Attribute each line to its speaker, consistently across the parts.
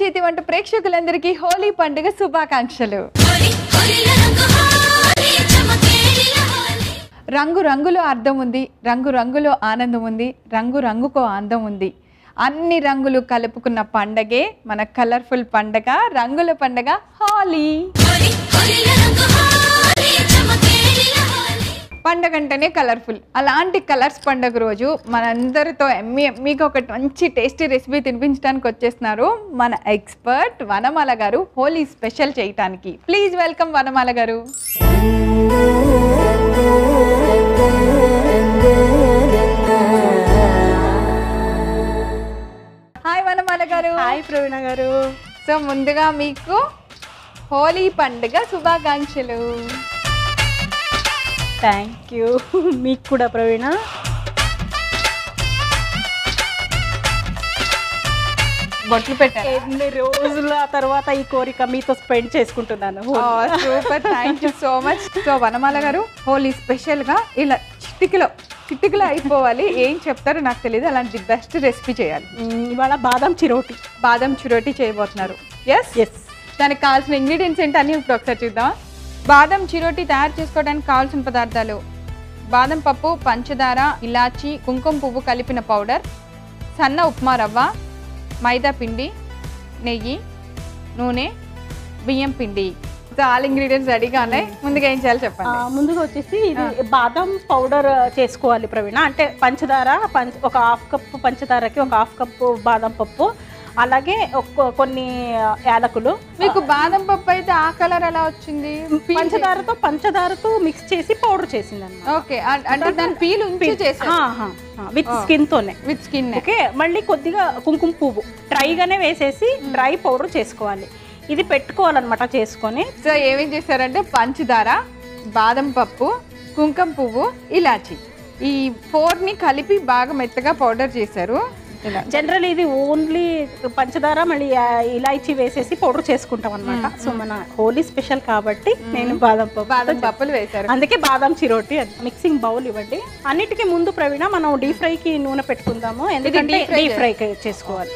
Speaker 1: చేతి వంట ప్రేక్షకులందరికీ హోలీ పండుగ శుభాకాంక్షలు. రంగు రంగులో అర్థం ఉంది, రంగు రంగులో ఆనందం ఉంది, రంగు రంగుకో అందం ఉంది. అన్ని రంగులు కలుపుకున్న పండగే మన కలర్ఫుల్ పండగ, రంగుల పండగ హోలీ. పండగ అంటేనే కలర్ఫుల్. అలాంటి కలర్స్ పండగ రోజు మనందరితో మీకు ఒక మంచి టేస్టీ రెసిపీ తినిపించడానికి వచ్చేస్తున్నారు మన ఎక్స్పర్ట్ వనమాల గారు హోలీ స్పెషల్ చేయటానికి. ప్లీజ్ వెల్కమ్ వనమాల గారు. హాయ్ వనమాల గారు.
Speaker 2: హాయ్ ప్రవీణ గారు.
Speaker 1: సో ముందుగా మీకు హోలీ పండుగ శుభాకాంక్షలు.
Speaker 2: Thank you. మీకు కూడా ప్రవీణ.
Speaker 1: బొట్లు పెట్టారు.
Speaker 2: ఎన్ని రోజుల తర్వాత ఈ కోరిక మీతో స్పెండ్ చేసుకుంటున్నాను.
Speaker 1: Super, thank you so much. So Vanamala garu Holi special గా ఇలా చిటికలో అయిపోవాలి. ఏం చెప్తారో నాకు తెలియదు, అలాంటి బెస్ట్ రెసిపీ చేయాలి.
Speaker 2: ఇవాళ బాదం చిరోటి
Speaker 1: చేయబోతున్నారు.
Speaker 2: ఎస్.
Speaker 1: దానికి కావాల్సిన ఇంగ్రీడియంట్స్ ఏంటి అని ఇప్పుడు ఒకసారి చూద్దాం. బాదం చిరోటి తయారు చేసుకోవడానికి కావాల్సిన పదార్థాలు: బాదం పప్పు, పంచదార, ఇలాచి, కుంకుమ పువ్వు కలిపిన పౌడర్, సన్న ఉప్మా రవ్వ, మైదా పిండి, నెయ్యి, నూనె, బియ్యం పిండి. ఆల్ ఇంగ్రీడియంట్స్ రెడీగా ఉన్నాయి. ముందుగా ఏం చేయాలి చెప్పండి.
Speaker 2: ముందుగా వచ్చేసి ఇది బాదం పౌడర్ చేసుకోవాలి ప్రవీణ. అంటే పంచదార ఒక హాఫ్ కప్పు పంచదారకి ఒక హాఫ్ కప్పు బాదం పప్పు, అలాగే కొన్ని యాలకులు.
Speaker 1: మీకు బాదం పప్పు అయితే ఆ కలర్ ఎలా వచ్చింది?
Speaker 2: పంచదారతో మిక్స్ చేసి పౌడర్ చేసింది అన్నమాట.
Speaker 1: ఓకే, అంటే దాని పీల్ ఉంచి చేసారు
Speaker 2: విత్ స్కిన్ తోనే. ఓకే, మళ్ళీ కొద్దిగా కుంకుమ పువ్వు డ్రైగానే వేసేసి డ్రై పౌడర్ చేసుకోవాలి. ఇది పెట్టుకోవాలన్నమాట చేసుకొని.
Speaker 1: సో ఏమేం చేశారంటే పంచదార, బాదం పప్పు, కుంకుమ పువ్వు, ఇలాచి, ఈ 4ని కలిపి బాగా మెత్తగా పౌడర్ చేశారు.
Speaker 2: జనరల్ ఇది ఓన్లీ పంచదార మళ్ళీ ఇలాచి వేసేసి పౌడర్ చేసుకుంటాం అనమాట. సో మన హోలీ స్పెషల్ కాబట్టి నేను బాదం
Speaker 1: పప్పులు వేశారు,
Speaker 2: అందుకే బాదం చిరోటి. మిక్సింగ్ బౌల్ ఇవ్వండి. అన్నిటికీ ముందు ప్రవీణ మనం డీప్ ఫ్రైకి నూనె పెట్టుకుందాము, ఎందుకంటే డీప్ ఫ్రై చేసుకోవాలి.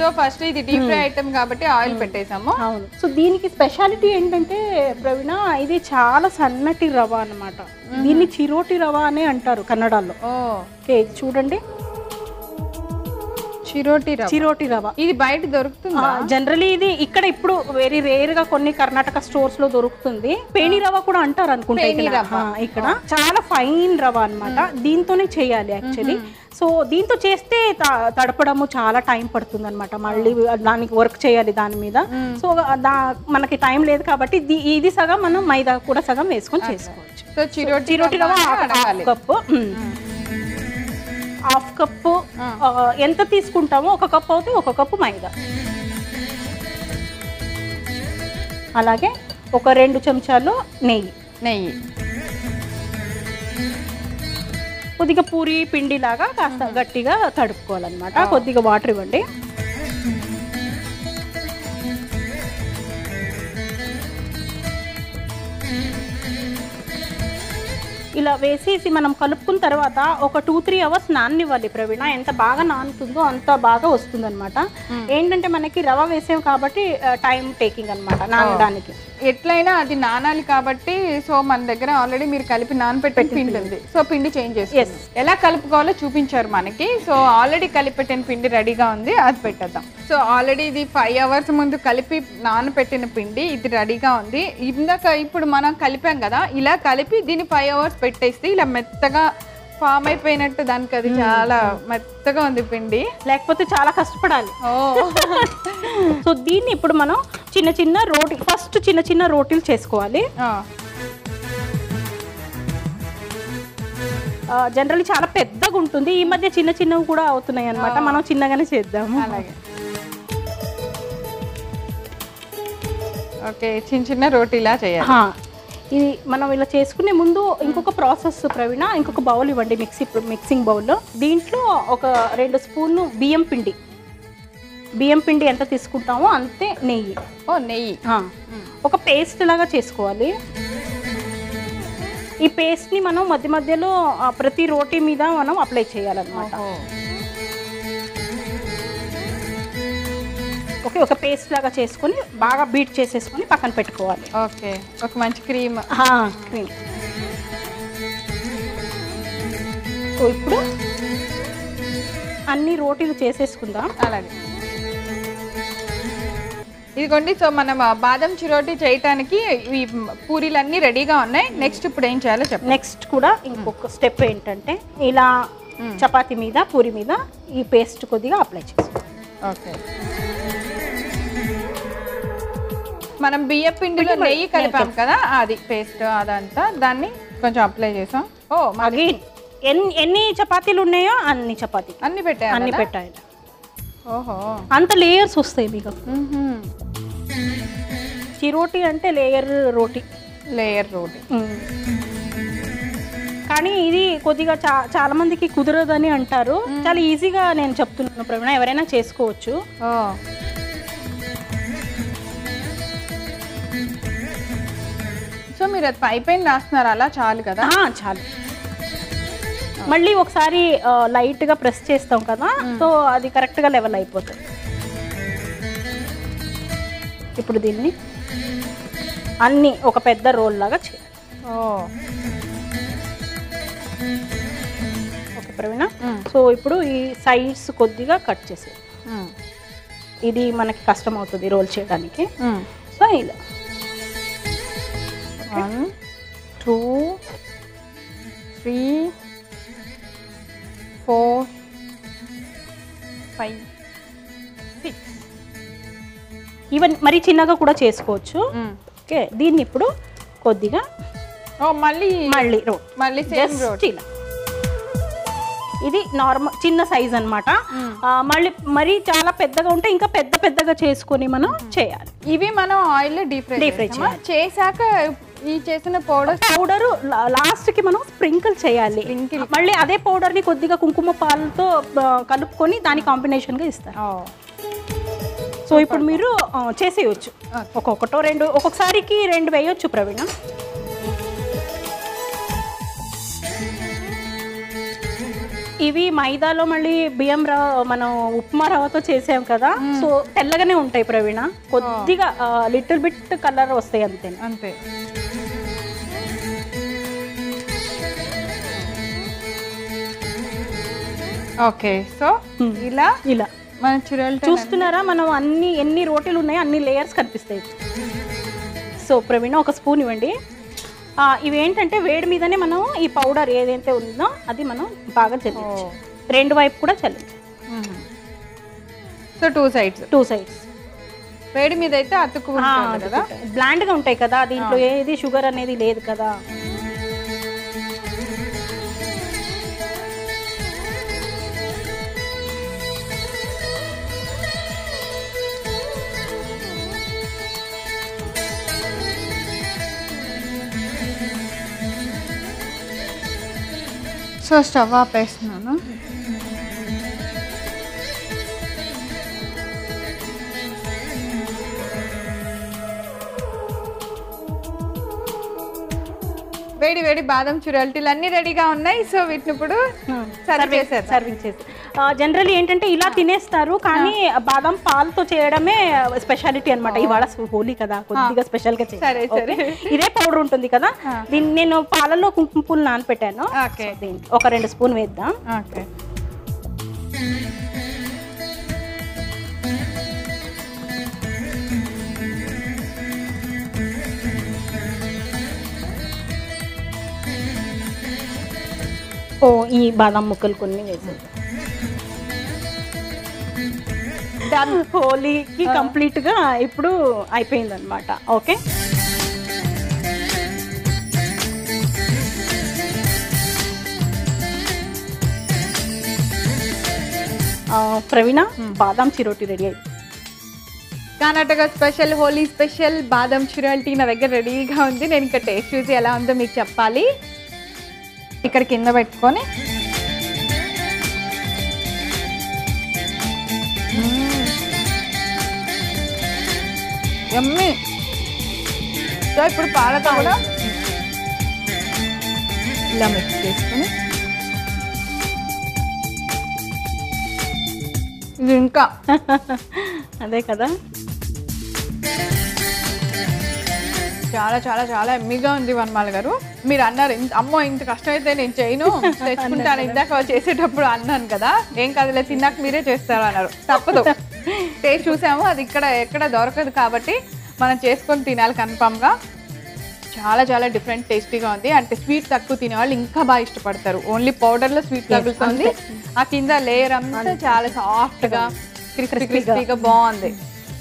Speaker 1: సో ఫస్ట్ ఇది డీప్ ఫ్రై ఐటమ్ కాబట్టి ఆయిల్ పెట్టేసాము.
Speaker 2: అవును. సో దీనికి స్పెషాలిటీ ఏంటంటే ప్రవీణ, ఇది చాలా సన్నటి రవ అన్నమాట. దీన్ని చిరోటి రవ అనే అంటారు కన్నడలో. ఓకే, చూడండి, చిరోటి రవ.
Speaker 1: ఇది బయట దొరుకుతుంది
Speaker 2: జనరలీ. ఇది ఇక్కడ ఇప్పుడు వెరీ రేర్ గా కొన్ని కర్ణాటక స్టోర్స్ లో దొరుకుతుంది. పేణి రవ కూడా అంటారు అనుకుంటా. ఇక్కడ చాలా ఫైన్ రవ అన్నమాట. దీంతోనే చేయాలి యాక్చువల్లీ. సో దీంతో చేస్తే తడపడము చాలా టైం పడుతుంది అనమాట. మళ్ళీ దానికి వర్క్ చేయాలి దాని మీద. సో మనకి టైం లేదు కాబట్టి ఇది సగం మనం మైదా కూడా సగం వేసుకొని చేసుకోవచ్చు.
Speaker 1: సో చిరోటి రవ
Speaker 2: హాఫ్ కప్పు ఎంత తీసుకుంటామో ఒక కప్పు అవుతే ఒక కప్పు మైదా, అలాగే ఒక 2 చెంచాలు నెయ్యి, కొద్దిగా పూరి పిండి లాగా కాస్త గట్టిగా తడుపుకోవాలన్నమాట. కొద్దిగా వాటర్ ఇవ్వండి. ఇలా వేసేసి మనం కలుపుకున్న తర్వాత ఒక 2-3 అవర్స్ నాననివ్వాలి ప్రవీణ. ఎంత బాగా నానుతుందో అంత బాగా వస్తుంది అనమాట. ఏంటంటే మనకి రవ వేసాం కాబట్టి టైం టేకింగ్ అనమాట నానడానికి.
Speaker 1: ఎట్లయినా అది నానాలి కాబట్టి. సో మన దగ్గర ఆల్రెడీ మీరు కలిపి నానపెట్టిన పిండి ఉంది. సో పిండి చేంజ్ చేసి ఎలా కలుపుకోవాలో చూపించారు మనకి. సో ఆల్రెడీ కలిపెట్టిన పిండి రెడీగా ఉంది, అది పెట్టేద్దాం. సో ఆల్రెడీ ఇది 5 అవర్స్ ముందు కలిపి నానపెట్టిన పిండి ఇది రెడీగా ఉంది. ఇప్పుడు మనం కలిపాం కదా, ఇలా కలిపి దీన్ని 5 అవర్స్ పెట్టేస్తే ఇలా మెత్తగా ఫామ్ అయిపోయినట్టు. దానికి అది చాలా మెత్తగా ఉంది పిండి,
Speaker 2: లేకపోతే చాలా కష్టపడాలి. సో దీన్ని ఇప్పుడు మనం చిన్న చిన్న రోటీలు చేసుకోవాలి. జనరల్లీ చాలా పెద్దగా ఉంటుంది. ఈ మధ్య చిన్న చిన్నవి కూడా అవుతున్నాయి అనమాట. మనం చిన్నగానే చేద్దాము.
Speaker 1: అలాగే ఓకే, చిన్న రోటీలా చేయాలి.
Speaker 2: ఇది మనం ఇలా చేసుకునే ముందు ఇంకొక ప్రాసెస్ ప్రవీణ. ఇంకొక బౌల్ ఇవ్వండి, మిక్సింగ్ బౌల్లో. దీంట్లో ఒక 2 స్పూన్లు బియ్యం పిండి ఎంత తీసుకుంటామో అంతే నెయ్యి.
Speaker 1: నెయ్యి
Speaker 2: ఒక పేస్ట్ లాగా చేసుకోవాలి. ఈ పేస్ట్ ని మనం మధ్య మధ్యలో ప్రతి రోటీ మీద మనం అప్లై చేయాలన్నమాట. ఓకే, ఒక పేస్ట్ లాగా చేసుకొని బాగా బీట్ చేసేసుకొని పక్కన పెట్టుకోవాలి.
Speaker 1: ఓకే, ఒక మంచి క్రీమ్.
Speaker 2: క్రీమ్. సో ఇప్పుడు అన్ని రోటీలు చేసేసుకుందాం.
Speaker 1: అలాగే ఇదిగోండి. సో మనం బాదం చిరోటి చేయటానికి ఈ పూరీలన్నీ రెడీగా ఉన్నాయి. నెక్స్ట్ ఇప్పుడు ఏం చేయాలో చెప్పండి.
Speaker 2: నెక్స్ట్ కూడా ఇంకొక స్టెప్ ఏంటంటే ఇలా చపాతీ మీద పూరి మీద ఈ పేస్ట్ కొద్దిగా అప్లై చేసుకోవాలి.
Speaker 1: ఓకే, మనం బియ్య పిండిలో నెయ్యి కలిపాం కదా, అది పేస్ట్ అదంతా దాన్ని కొంచెం అప్లై చేసాం.
Speaker 2: అగైన్ ఎన్ని చపాతీలు ఉన్నాయో అన్ని చపాతీ
Speaker 1: అన్ని పెట్టాయి,
Speaker 2: అన్ని పెట్టాలి.
Speaker 1: ఓహో,
Speaker 2: అంత లేయర్స్ వస్తాయి మీకు. చిరోటి అంటే లేయర్ రోటీ. కానీ ఇది కొద్దిగా చాలా మందికి కుదరదని అంటారు. చాలా ఈజీగా నేను చెప్తున్నాను ప్రవీణ, ఎవరైనా చేసుకోవచ్చు.
Speaker 1: సో మీరు అది పైపైన రాస్తున్నారు, అలా చాలు కదా?
Speaker 2: చాలు. మళ్ళీ ఒకసారి లైట్గా ప్రెస్ చేస్తాం కదా, సో అది కరెక్ట్గా లెవెల్ అయిపోతుంది. ఇప్పుడు దీన్ని అన్నీ ఒక పెద్ద రోల్ లాగా చేయాలి. ఓకే ప్రవీణ, సో ఇప్పుడు ఈ సైడ్స్ కొద్దిగా కట్ చేసేది. ఇది మనకి కష్టం అవుతుంది రోల్ చేయడానికి. సో ఇలా
Speaker 1: 1 2 3 4 5 6
Speaker 2: ఈవెన్ మరీ చిన్నగా కూడా చేసుకోవచ్చు. ఓకే, దీన్ని ఇప్పుడు కొద్దిగా మళ్ళీ జస్ట్ ఇలా, ఇది నార్మల్ చిన్న సైజ్ అన్నమాట. మళ్ళీ మరీ చాలా పెద్దగా ఉంటే ఇంకా పెద్దగా చేసుకొని మనం చేయాలి.
Speaker 1: ఇవి మనం ఆయిల్ డీప్ ఫ్రై చేశాక ఈ చేసిన
Speaker 2: పౌడర్ లాస్ట్ కి మనం స్ప్రింకిల్ చేయాలి. మళ్ళీ అదే పౌడర్ ని కొద్దిగా కుంకుమ పాలతో కలుపుకొని దాని కాంబినేషన్ గా ఇస్తారు. సో ఇప్పుడు మీరు చేసేయచ్చు, ఒక్కొక్కటో రెండు, ఒక్కొక్కసారికి 2 వేయొచ్చు ప్రవీణ. ఇవి మైదాలో మళ్ళీ బియ్యం మనం ఉప్మా రవ్వతో చేసాం కదా, సో తెల్లగానే ఉంటాయి ప్రవీణ. కొద్దిగా లిటిల్ బిట్ కలర్ వస్తాయి అంతే.
Speaker 1: ఓకే, సో ఇలా మన చిరోటి
Speaker 2: చూస్తున్నారా, మనం ఎన్ని రోటీలు ఉన్నాయో అన్ని లేయర్స్ కనిపిస్తాయి. సో ప్రవీణ ఒక స్పూన్ ఇవ్వండి. ఇవేంటంటే వేడి మీదనే మనం ఈ పౌడర్ ఏదైతే ఉందో అది మనం బాగా చల్లించు, 2 వైపు కూడా చల్లించు.
Speaker 1: సో 2 సైడ్స్ వేడి మీద అయితే అతుక్కుంటుంది కదా,
Speaker 2: బ్లాండ్గా ఉంటాయి కదా, దీంట్లో ఏది షుగర్ అనేది లేదు కదా.
Speaker 1: సో స్టవ్ ఆపేస్తున్నాను. వేడి బాదం చిరోటీలు అన్ని రెడీగా ఉన్నాయి. సో వీటిని ఇప్పుడు
Speaker 2: సర్వింగ్ చేసి జనరల్లీ ఏంటంటే ఇలా తినేస్తారు, కానీ బాదం పాలతో చేయడమే స్పెషాలిటీ అనమాట. ఇవాళ హోలీ కదా, కొద్దిగా స్పెషల్ గా చేయాలి. ఇదే పౌడర్ ఉంటుంది కదా, దీన్ని నేను పాలలో కుంకుమ పూలు నానపెట్టాను. ఒక 2 స్పూన్ వేద్దాం. ఈ బాదం ముక్కలు కొన్ని వేసాను. డన్, హోలీకి కంప్లీట్గా ఇప్పుడు అయిపోయింది అనమాట. ఓకే, ప్రవీణ బాదం చిరోటి రెడీ అయింది.
Speaker 1: కర్ణాటక స్పెషల్, హోలీ స్పెషల్ బాదం చిరోటి నా దగ్గర రెడీగా ఉంది. నేను ఇంకా టేస్ట్ చూసి ఎలా ఉందో మీకు చెప్పాలి. ఇక్కడ కింద పెట్టుకొని యమ్మీ. సో ఇప్పుడు పాలతో కూడా ఇలా మిక్స్ చేసుకుని ఇది ఇంకా
Speaker 2: అదే కదా,
Speaker 1: చాలా చాలా చాలా ఎమ్మిగా ఉంది వనమాల గారు. మీరు అన్నారు అమ్మో ఇంత కష్టమైతే నేను చేయను, తెచ్చుకుంటాను. ఇందాక చేసేటప్పుడు అన్నాను కదా, ఏం కదలే తిన్నాక మీరే చేస్తారు అన్నారు. తప్పదు, టేస్ట్ చూసాము, అది ఎక్కడ దొరకదు కాబట్టి మనం చేసుకొని తినాలి కన్ఫామ్గా. చాలా చాలా డిఫరెంట్ టేస్టీగా ఉంది. అంటే స్వీట్ తక్కువ తినేవాళ్ళు ఇంకా బాగా ఇష్టపడతారు. ఓన్లీ పౌడర్లో స్వీట్ తగులుతుంది, ఆ కింద లేయర్ అంతా చాలా సాఫ్ట్గా క్రిస్పీగా బాగుంది.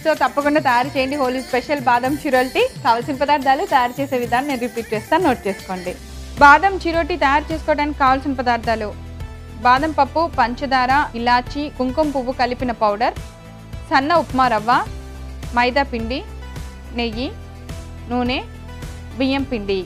Speaker 1: సో తప్పకుండా తయారు చేయండి హోలీ స్పెషల్ బాదం చిరోటి. కావాల్సిన పదార్థాలు, తయారు చేసే విధానం నేను రిపీట్ చేస్తాను, నోట్ చేసుకోండి. బాదం చిరోటి తయారు చేసుకోవడానికి కావాల్సిన పదార్థాలు: బాదం పప్పు, పంచదార, ఇలాచి, కుంకుమ పువ్వు కలిపిన పౌడర్, సన్న ఉప్మా రవ్వ, మైదా పిండి, నెయ్యి, నూనె, బియ్యం పిండి.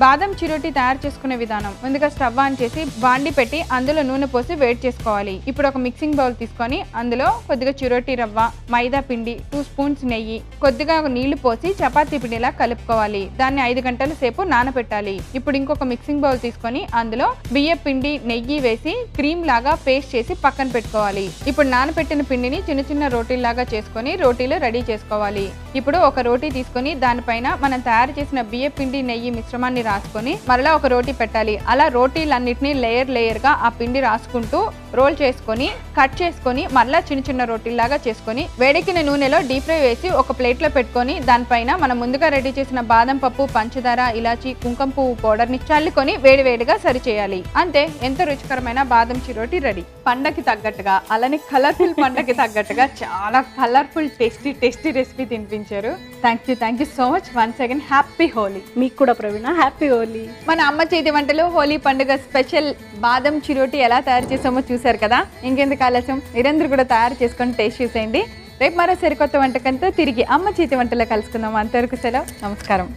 Speaker 1: బాదం చిరోటి తయారు చేసుకునే విధానం: ముందుగా స్టవ్ ఆన్ చేసి బాండి పెట్టి అందులో నూనె పోసి వేడి చేసుకోవాలి. ఇప్పుడు ఒక మిక్సింగ్ బౌల్ తీసుకొని అందులో కొద్దిగా చిరోటి రవ్వ, మైదా పిండి, 2 స్పూన్స్ నెయ్యి, కొద్దిగా నీళ్లు పోసి చపాతీ పిండిలా కలుపుకోవాలి. దాన్ని 5 గంటల సేపు నానబెట్టాలి. ఇప్పుడు ఇంకొక మిక్సింగ్ బౌల్ తీసుకొని అందులో బియ్యం పిండి, నెయ్యి వేసి క్రీమ్ లాగా పేస్ట్ చేసి పక్కన పెట్టుకోవాలి. ఇప్పుడు నానబెట్టిన పిండిని చిన్న చిన్న రోటీల్లాగా చేసుకొని రోటీలు రెడీ చేసుకోవాలి. ఇప్పుడు ఒక రోటీ తీసుకొని దానిపైన మనం తయారు చేసిన బియ్యం పిండి, నెయ్యి మిశ్రమాన్ని రాసుకొని మరలా ఒక రోటీ పెట్టాలి. అలా రోటీలన్నిటిని లేయర్ గా ఆ పిండి రాసుకుంటూ రోల్ చేసుకొని కట్ చేసుకొని మరలా చిన్న చిన్న రోటీల్లాగా చేసుకొని వేడెక్కిన నూనెలో డీప్ ఫ్రై వేసి ఒక ప్లేట్ లో పెట్టుకొని దానిపైన మనం ముందుగా రెడీ చేసిన బాదం పప్పు, పంచదార, ఇలాచి, కుంకుమ పువ్వు పౌడర్ ని చల్లుకొని వేడివేడిగా సర్వ్ చేయాలి. అంతే, ఎంతో రుచికరమైన బాదం చిరోటి రెడీ. పండకి తగ్గట్టుగా, అలానే కలర్ఫుల్ పండకి తగ్గట్టుగా చాలా కలర్ఫుల్ టేస్టీ రెసిపీ తినిపించారు. Thank you so much. Once again happy Holi.
Speaker 2: మీకు కూడా ప్రవీణ, హ్యాపీ హోలీ.
Speaker 1: మన అమ్మ చేతి వంటలు హోలీ పండుగ స్పెషల్ బాదం చిరోటి ఎలా తయారు చేసామో చూసారు కదా. ఇంకెందుకు ఆలస్యం, మీరందరూ కూడా తయారు చేసుకొని టేస్ట్ చేసేయండి. రేపు మరో సరికొత్త వంటకంతో తిరిగి అమ్మ చేతి వంటలో కలుసుకుందాం. అంతవరకు సెలవు, నమస్కారం.